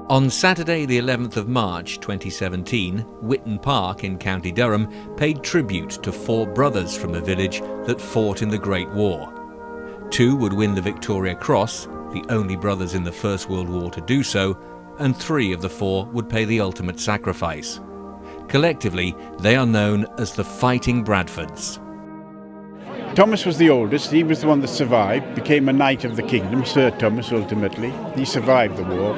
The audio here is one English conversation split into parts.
On Saturday the 11th of March 2017, Witton Park in County Durham paid tribute to 4 brothers from the village that fought in the Great War. 2 would win the Victoria Cross, the only brothers in the First World War to do so, and 3 of the 4 would pay the ultimate sacrifice. Collectively, they are known as the Fighting Bradfords. Thomas was the oldest. He was the one that survived, became a Knight of the Kingdom, Sir Thomas ultimately. He survived the war.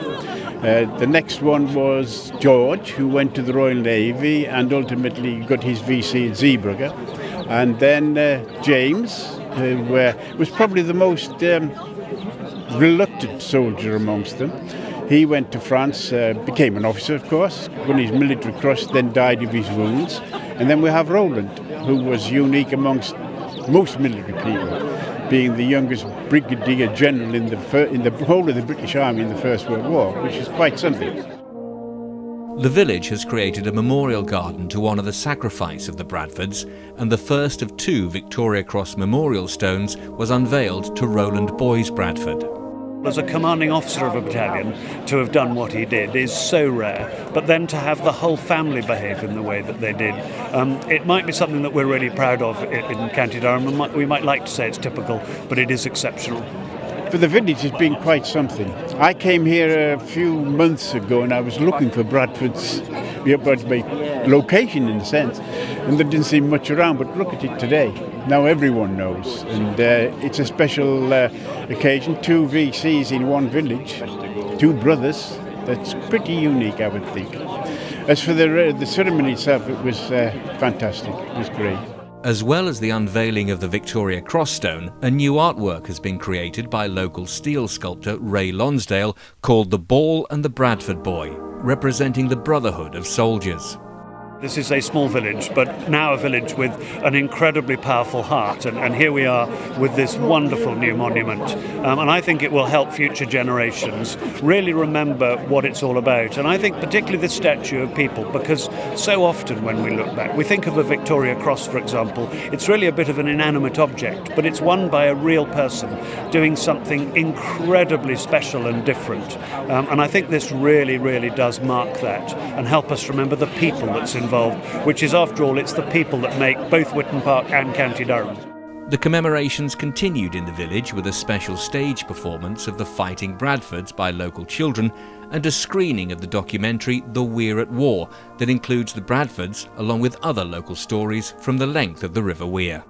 The next one was George, who went to the Royal Navy and ultimately got his VC at Zeebrugge. And then James, who was probably the most reluctant soldier amongst them. He went to France, became an officer, of course, won his military cross, then died of his wounds. And then we have Roland, who was unique amongst most military people, being the youngest brigadier general in the whole of the British Army in the First World War, which is quite something. The village has created a memorial garden to honour the sacrifice of the Bradfords, and the first of 2 Victoria Cross memorial stones was unveiled to Roland Boys Bradford. As a commanding officer of a battalion, to have done what he did is so rare, but then to have the whole family behave in the way that they did, it might be something that we're really proud of in County Durham. We might like to say it's typical, but it is exceptional. For the village, it's been quite something. I came here a few months ago and I was looking for Bradford's location in a sense, and there didn't seem much around, but look at it today. Now everyone knows, and it's a special occasion. 2 VCs in one village, 2 brothers. That's pretty unique, I would think. As for the ceremony itself, it was fantastic. It was great. As well as the unveiling of the Victoria Cross stone, a new artwork has been created by local steel sculptor Ray Lonsdale called The Ball and the Bradford Boy, representing the brotherhood of soldiers. This is a small village, but now a village with an incredibly powerful heart, and here we are with this wonderful new monument. And I think it will help future generations really remember what it's all about. And I think particularly this statue of people, because so often when we look back, we think of a Victoria Cross, for example. It's really a bit of an inanimate object, but it's won by a real person doing something incredibly special and different. And I think this really, really does mark that and help us remember the people that's involved, which is, after all, it's the people that make both Witton Park and County Durham. The commemorations continued in the village with a special stage performance of the Fighting Bradfords by local children and a screening of the documentary The Weir at War that includes the Bradfords along with other local stories from the length of the River Wear.